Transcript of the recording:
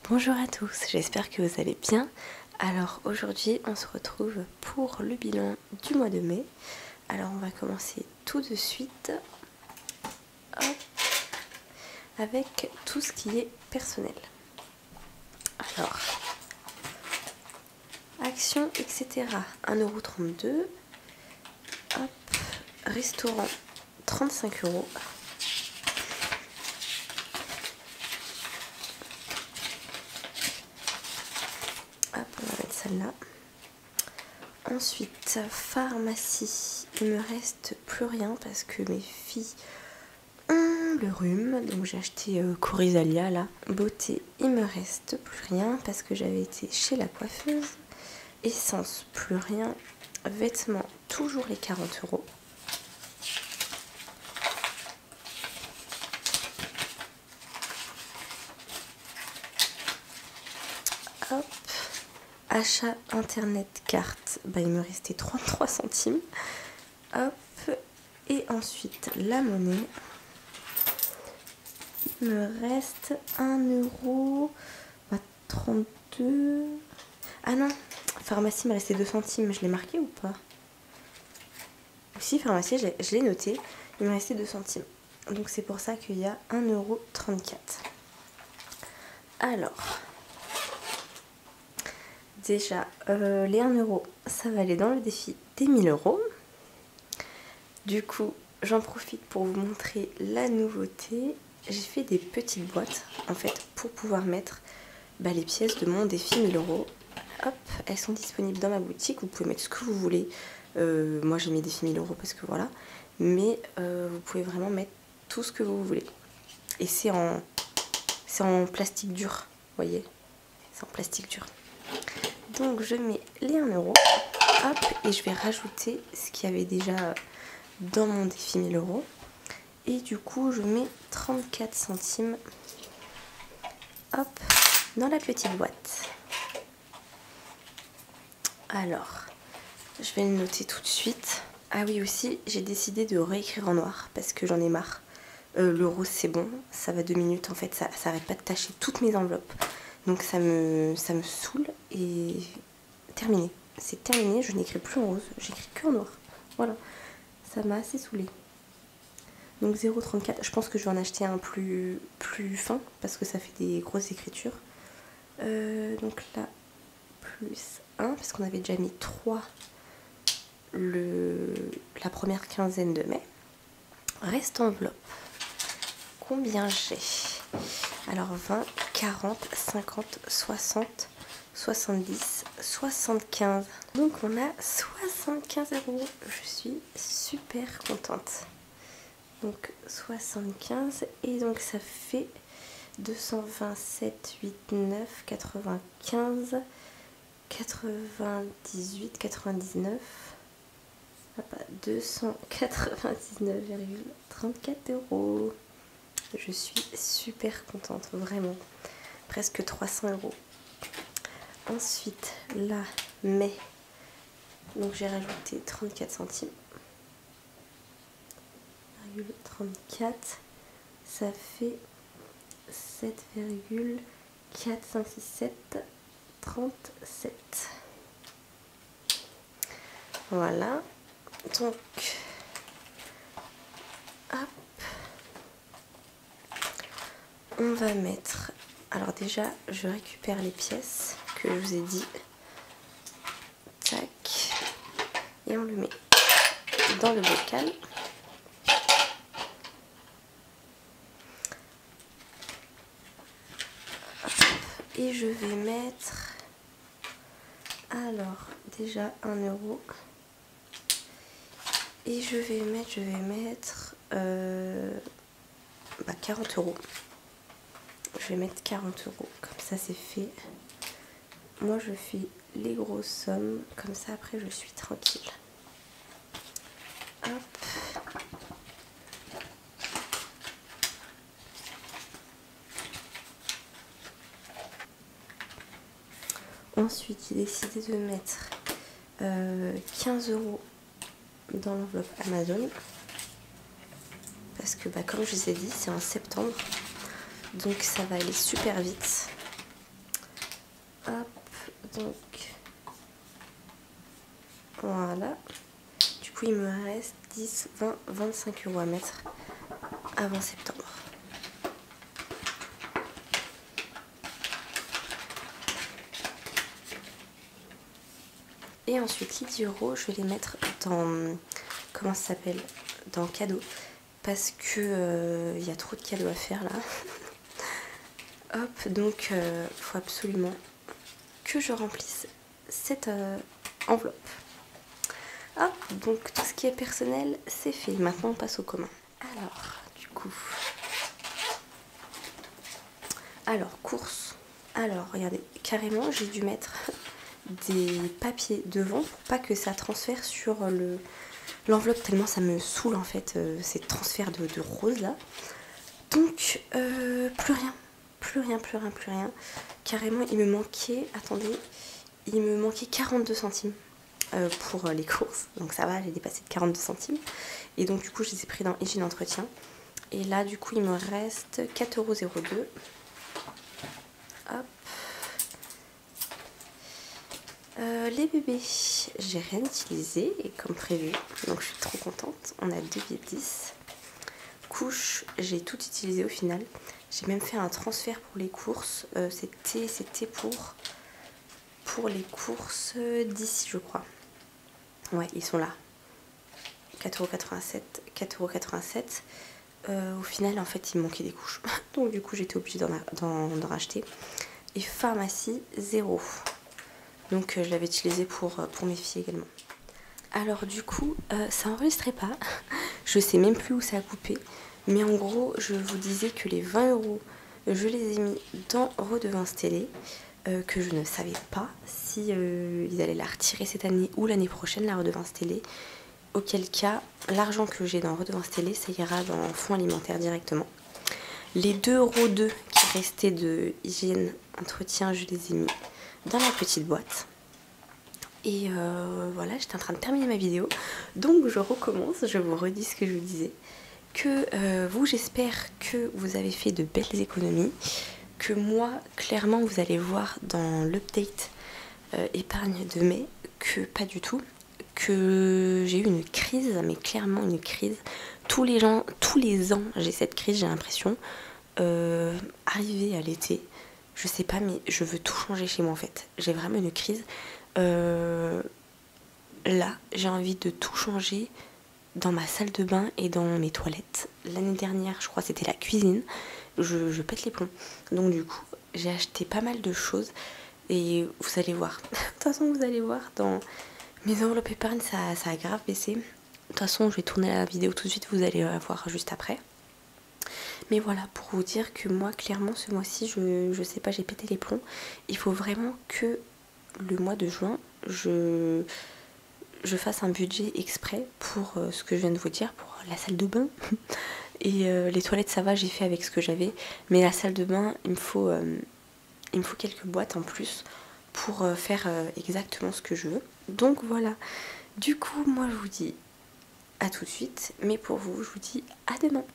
Bonjour à tous, j'espère que vous allez bien. Alors aujourd'hui on se retrouve pour le bilan du mois de mai. Alors on va commencer tout de suite avec tout ce qui est personnel. Alors, action, etc. 1,32 €. Hop, restaurant, 35 €. Hop, on va mettre celle-là. Ensuite, pharmacie, il me reste plus rien parce que mes filles ont le rhume. Donc j'ai acheté Corizalia là. Beauté, il me reste plus rien parce que j'avais été chez la coiffeuse. Essence, plus rien. Vêtements, toujours les 40 €. Hop. Achat internet carte, bah, il me restait 33 centimes. Hop. Et ensuite la monnaie. Il me reste 1,32 €. Ah non, pharmacie il me restait 2 centimes. Je l'ai marqué ou pas? Si, pharmacie, je l'ai noté. Il me restait 2 centimes. Donc c'est pour ça qu'il y a 1,34 €. Alors, déjà, les 1 €, ça va aller dans le défi des 1000 €. Du coup, j'en profite pour vous montrer la nouveauté. J'ai fait des petites boîtes, en fait, pour pouvoir mettre les pièces de mon défi 1000 €. Hop, elles sont disponibles dans ma boutique. Vous pouvez mettre ce que vous voulez. Moi, j'ai mis défi 1000 € parce que voilà. Mais vous pouvez vraiment mettre tout ce que vous voulez. Et c'est en plastique dur, vous voyez. C'est en plastique dur. Donc, je mets les 1 €. Hop, et je vais rajouter ce qu'il y avait déjà dans mon défi 1000 €. Et du coup, je mets 34 centimes. Hop, dans la petite boîte. Alors, je vais le noter tout de suite. Ah oui, aussi, j'ai décidé de réécrire en noir parce que j'en ai marre. Le rose, c'est bon, ça va 2 minutes. En fait, ça arrête pas de tacher toutes mes enveloppes. Donc ça me saoule et terminé. C'est terminé, je n'écris plus en rose, j'écris que en noir. Voilà, ça m'a assez saoulée. Donc 0,34, je pense que je vais en acheter un plus fin parce que ça fait des grosses écritures. Donc là, plus 1, parce qu'on avait déjà mis 3 la première quinzaine de mai. Reste enveloppe. Combien j'ai? Alors 20, 40, 50, 60, 70, 75. Donc on a 75 €. Je suis super contente. Donc 75 et donc ça fait 227, 8, 9, 95, 98, 99, 299,34 €. Je suis super contente, vraiment. Presque 300 €. Ensuite, là, mai. Donc j'ai rajouté 34 centimes. 34, ça fait 7,4567 37. Voilà, donc hop, on va mettre, alors déjà je récupère les pièces que je vous ai dit, tac, et on le met dans le bocal. Et je vais mettre, alors déjà 1 €. Et je vais mettre 40 €. Je vais mettre 40 €, comme ça c'est fait. Moi je fais les grosses sommes, comme ça après je suis tranquille. Hop. Ensuite, j'ai décidé de mettre 15 € dans l'enveloppe Amazon. Parce que, comme je vous ai dit, c'est en septembre. Donc, ça va aller super vite. Donc voilà. Du coup il me reste 10, 20, 25 € à mettre avant septembre. Et ensuite les 10 €, je vais les mettre dans, comment ça s'appelle, dans cadeaux. Parce que y a trop de cadeaux à faire là. Hop, donc faut absolument que je remplisse cette enveloppe. Hop, donc tout ce qui est personnel, c'est fait. Maintenant on passe au commun. Alors, courses. Alors, regardez, carrément j'ai dû mettre des papiers devant pour pas que ça transfère sur l'enveloppe, tellement ça me saoule en fait ces transferts de rose là. Donc plus rien. Carrément il me manquait, attendez, il me manquait 42 centimes pour les courses. Donc ça va, j'ai dépassé de 42 centimes. Et donc du coup je les ai pris dans Hygiène Entretien. Et là du coup il me reste 4,02 €. Hop. Les bébés, j'ai rien utilisé et comme prévu, donc je suis trop contente. On a 2 billets 10. Couches, j'ai tout utilisé au final. J'ai même fait un transfert pour les courses. C'était pour les courses d'ici, je crois. Ouais, ils sont là. 4,87 €, 4,87 €. Au final, en fait, il me manquait des couches. Donc du coup, j'étais obligée d'en racheter. Et pharmacie, 0. Donc je l'avais utilisé pour mes filles également. Alors du coup, ça enregistrait pas. Je sais même plus où ça a coupé. Mais en gros, je vous disais que les 20 €, je les ai mis dans redevance télé. Que je ne savais pas si ils allaient la retirer cette année ou l'année prochaine, la redevance télé. Auquel cas, l'argent que j'ai dans redevance télé, ça ira dans fonds alimentaire directement. Les 2,02 € qui restaient de Hygiène Entretien, je les ai mis dans la petite boîte. Et voilà, j'étais en train de terminer ma vidéo. Donc je recommence, je vous redis ce que je vous disais. Que vous, j'espère que vous avez fait de belles économies. Que moi, clairement, vous allez voir dans l'update épargne de mai que pas du tout. Que j'ai eu une crise, mais clairement une crise. Tous les ans, j'ai cette crise, j'ai l'impression. Arrivé à l'été, je sais pas, mais je veux tout changer chez moi en fait. J'ai vraiment une crise. Là, j'ai envie de tout changer dans ma salle de bain et dans mes toilettes. L'année dernière, je crois, c'était la cuisine. Je pète les plombs. Donc du coup, j'ai acheté pas mal de choses et vous allez voir. De toute façon, vous allez voir dans mes enveloppes épargne, ça a grave baissé. De toute façon, je vais tourner la vidéo tout de suite, vous allez la voir juste après. Mais voilà, pour vous dire que moi, clairement, ce mois-ci, je sais pas, j'ai pété les plombs. Il faut vraiment que le mois de juin, je fasse un budget exprès pour ce que je viens de vous dire, pour la salle de bain. Et les toilettes, ça va, j'ai fait avec ce que j'avais. Mais la salle de bain, il me faut quelques boîtes en plus pour faire exactement ce que je veux. Donc voilà. Du coup, moi, je vous dis à tout de suite. Mais pour vous, je vous dis à demain.